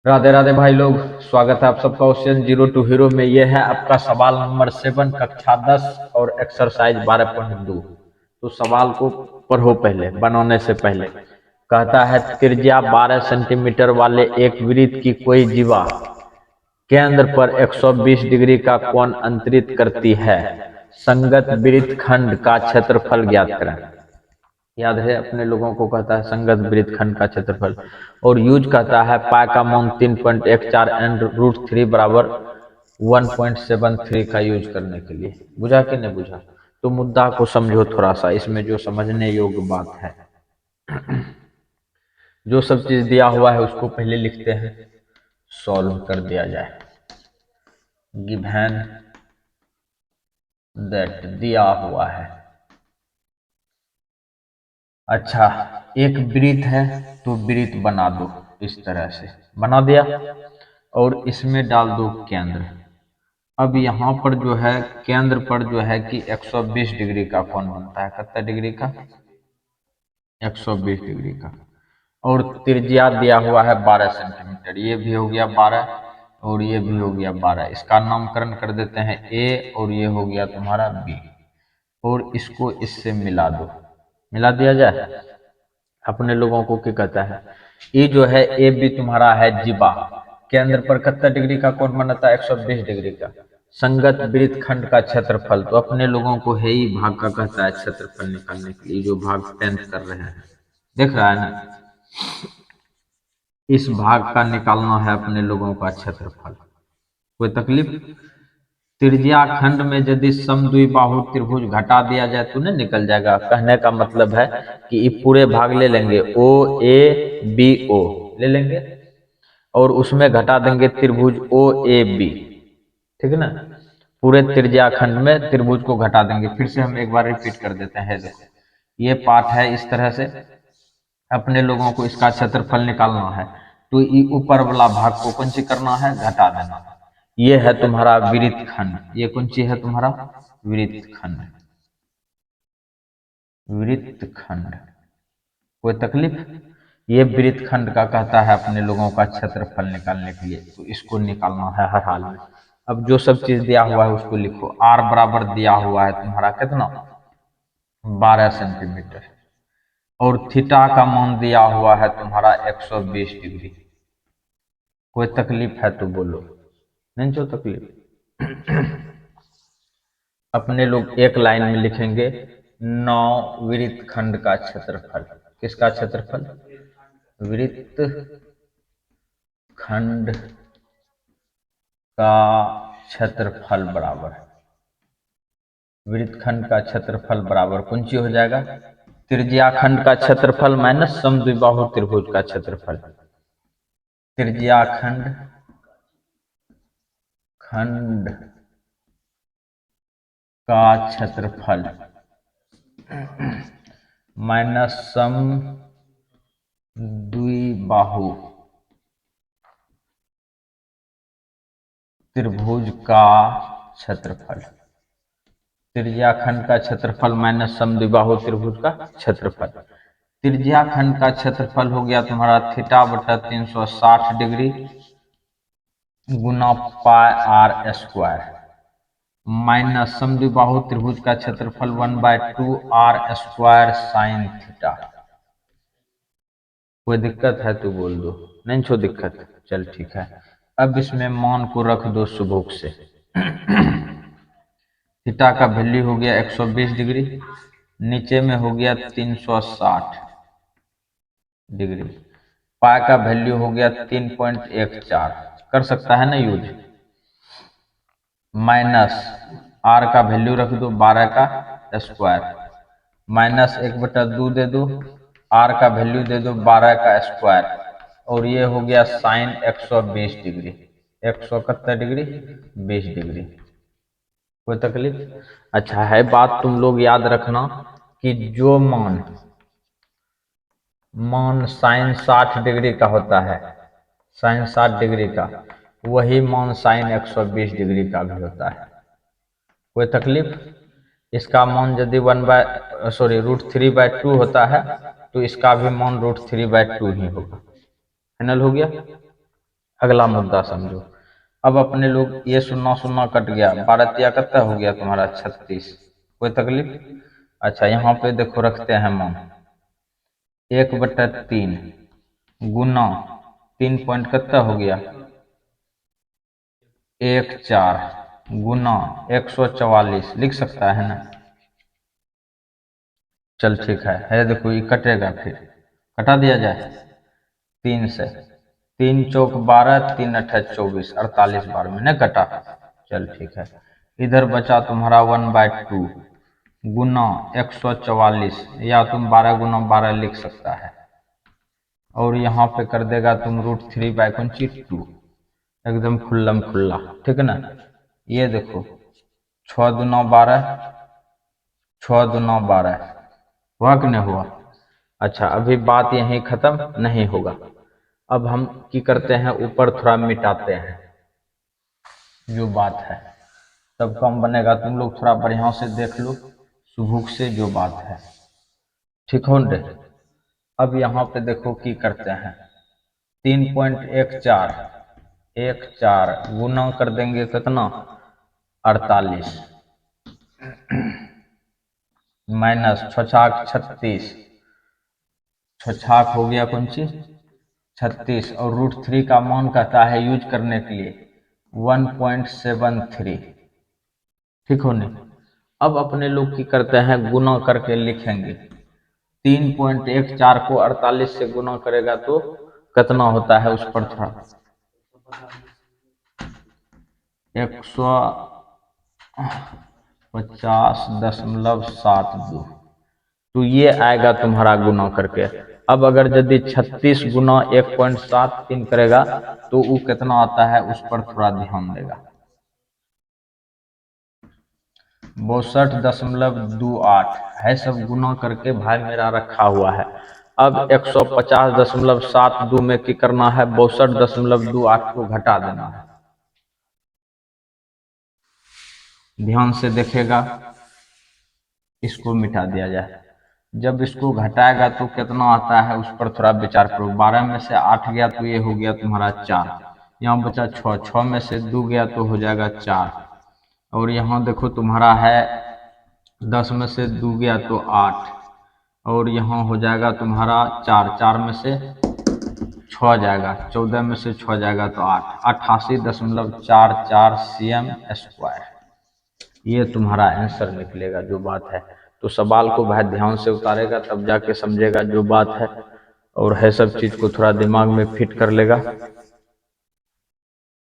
राधे राधे भाई लोग। स्वागत है आप सबका क्वेश्चन जीरो टू हीरो में। ये है आपका सवाल नंबर 7 कक्षा 10 और एक्सरसाइज 12.2। तो सवाल को पढ़ो पहले बनाने से पहले। कहता है त्रिज्या 12 सेंटीमीटर वाले एक वृत्त की कोई जीवा केंद्र पर 120 डिग्री का कोण अंतरित करती है। संगत वृत्त खंड का क्षेत्रफल ज्ञात करें। याद है अपने लोगों को कहता है संगत वृत्त खंड का क्षेत्रफल। और यूज कहता है पाई का मान 3.14 एंड रूट 3 बराबर 1.73 का यूज करने के लिए। बुझा कि नहीं बुझा? तो मुद्दा को समझो थोड़ा सा, इसमें जो समझने योग्य बात है। जो सब चीज दिया हुआ है उसको पहले लिखते हैं, सॉल्व कर दिया जाए। गिवन दैट दिया हुआ है। अच्छा, एक वृत्त है तो वृत्त बना दो, इस तरह से बना दिया और इसमें डाल दो केंद्र। अब यहाँ पर जो है केंद्र पर जो है कि 120 डिग्री का कोण बनता है। कितना डिग्री का? 120 डिग्री का। और त्रिज्या दिया हुआ है 12 सेंटीमीटर। ये भी हो गया 12 और ये भी हो गया 12। इसका नामकरण कर देते हैं ए और ये हो गया तुम्हारा बी। और इसको इससे मिला दो, मिला दिया जाए। अपने लोगों को क्या कहता है? ये जो है ए बी तुम्हारा है जीवा। केंद्र पर कितना डिग्री का कोण बनाता है? 120 डिग्री का। संगत वृत्त खंड का क्षेत्रफल, तो अपने लोगों को है ही भाग का कहता है क्षेत्रफल निकालने के लिए। जो भाग 10th कर रहे हैं, देख रहा है ना? इस भाग का निकालना है अपने लोगों का क्षेत्रफल। कोई तकलीफ? त्रिज्या खंड में यदि समद्विबाहु त्रिभुज घटा दिया जाए तो नहीं निकल जाएगा। कहने का मतलब है कि ये पूरे भाग ले लेंगे, ओ ए बी ओ ले लेंगे और उसमें घटा देंगे त्रिभुज ओ ए बी। ठीक है ना? पूरे त्रिज्या खंड में त्रिभुज को घटा देंगे। फिर से हम एक बार रिपीट कर देते हैं। देखो, ये पार्ट है इस तरह से। अपने लोगों को इसका क्षेत्रफल निकालना है तो ये ऊपर वाला भाग को कौन सी करना है? घटा देना है। ये है तुम्हारा वृत्त खंड। ये कौन सी है तुम्हारा? वृत्त खंड। वृत्त खंड। कोई तकलीफ? ये वृत्त खंड का कहता है अपने लोगों का क्षेत्रफल निकालने के लिए, तो इसको निकालना है हर हाल में। अब जो सब चीज दिया हुआ है उसको लिखो। आर बराबर दिया हुआ है तुम्हारा कितना? 12 सेंटीमीटर। और थीटा का मान दिया हुआ है तुम्हारा 120 डिग्री। कोई तकलीफ है तो बोलो, नहीं जो तकलीफ। अपने लोग एक लाइन में लिखेंगे 9 वृत्त खंड का क्षेत्रफल। किसका क्षेत्रफल? वृत्त खंड का क्षेत्रफल बराबर, वृत्त खंड का क्षेत्रफल बराबर कौन सी हो जाएगा? त्रिज्या खंड का क्षेत्रफल माइनस समद्विबाहु त्रिभुज का क्षेत्रफल। त्रिज्या खंड खंड का क्षेत्रफल माइनस सम द्विबाहु त्रिभुज का क्षेत्रफल। त्रिज्या खंड का क्षेत्रफल माइनस समद्विबाहु त्रिभुज का क्षेत्रफल। त्रिज्या खंड का क्षेत्रफल हो गया तुम्हारा थीटा बटा 360 डिग्री गुना पाई आर स्क्वायर माइनस समद्विबाहु त्रिभुज का क्षेत्रफल 1/2 आर स्क्वायर साइन थीटा। कोई दिक्कत है तो बोल दो, नहीं छो दिक्कत, चल ठीक है। अब इसमें मान को रख दो सुबह से। थीटा का वैल्यू हो गया 120 डिग्री, नीचे में हो गया 360 डिग्री। पाई का वैल्यू हो गया 3.14। कर सकता है ना यूज। माइनस आर का वैल्यू रख दो 12 का स्क्वायर, माइनस 1/2 दे दो, आर का वैल्यू दे दो 12 का स्क्वायर और ये हो गया साइन 120 डिग्री। 100 कितना डिग्री? 20 डिग्री। कोई तकलीफ? अच्छा है बात, तुम लोग याद रखना कि जो मान मान साइन 60 डिग्री का होता है, साइन 60 डिग्री का, वही मान साइन 120 डिग्री का भी होता है। कोई तकलीफ? इसका मान यदि √3/2 होता है तो इसका भी मान √3/2 ही होगा। फाइनल हो गया। अगला मुद्दा समझो। अब अपने लोग ये सुनना सुनना कट गया, 12 कितना हो गया तुम्हारा 36। कोई तकलीफ? अच्छा यहाँ पे देखो रखते हैं मान 1/3 गुना 3 पॉइंट कितना हो गया 14 गुना 144 लिख सकता है ना। चल ठीक है देखो ये कटेगा, फिर कटा दिया जाए 3 से। 3 × 4 = 12, 3 × 8 = 24, 48 बार में न कटा। चल ठीक है, इधर बचा तुम्हारा 1/2 गुना 144, या तुम 12 × 12 लिख सकता है, और यहाँ पे कर देगा तुम √3/2, एकदम खुल्लम खुल्ला, ठीक है ना। ये देखो 6×2 = 12, 6×2 = 12 हुआ कि नहीं हुआ। अच्छा अभी बात यहीं खत्म नहीं होगा, अब हम की करते हैं ऊपर थोड़ा मिटाते हैं जो बात है, तब कम बनेगा। तुम लोग थोड़ा बढ़िया से देख लो सुबह से जो बात है, ठीक हो न। अब यहाँ पे देखो की करते हैं 3.14 14 गुना कर देंगे कितना 48 माइनस 6×6 = 36, 6 हो गया कौन सी 36, और √3 का मान कहता है यूज करने के लिए 1.73, ठीक हो नहीं। अब अपने लोग की करते हैं गुना करके लिखेंगे। 3.14 को 48 से गुना करेगा तो कितना होता है उस पर थोड़ा 150.72, तो ये आएगा तुम्हारा गुना करके। अब अगर यदि 36 गुना 1.73 करेगा तो वो कितना आता है उस पर थोड़ा ध्यान देगा, 62.28 है, सब गुना करके भाई मेरा रखा हुआ है। अब 150.72 में की करना है 62.28 को घटा देना है। ध्यान से देखेगा, इसको मिटा दिया जाए। जब इसको घटाएगा तो कितना आता है उस पर थोड़ा विचार करो। 12 में से 8 गया तो ये हो गया तुम्हारा 4, यहाँ बचा 6, 6 में से 2 गया तो हो जाएगा 4, और यहाँ देखो तुम्हारा है 10 में से 2 गया तो 8, और यहाँ हो जाएगा तुम्हारा 4, 4 में से 6 जाएगा, 14 में से 6 जाएगा तो 8, 88.44 cm²। ये तुम्हारा आंसर निकलेगा जो बात है। तो सवाल को भाई ध्यान से उतारेगा तब जाके समझेगा जो बात है, और है सब चीज़ को थोड़ा दिमाग में फिट कर लेगा।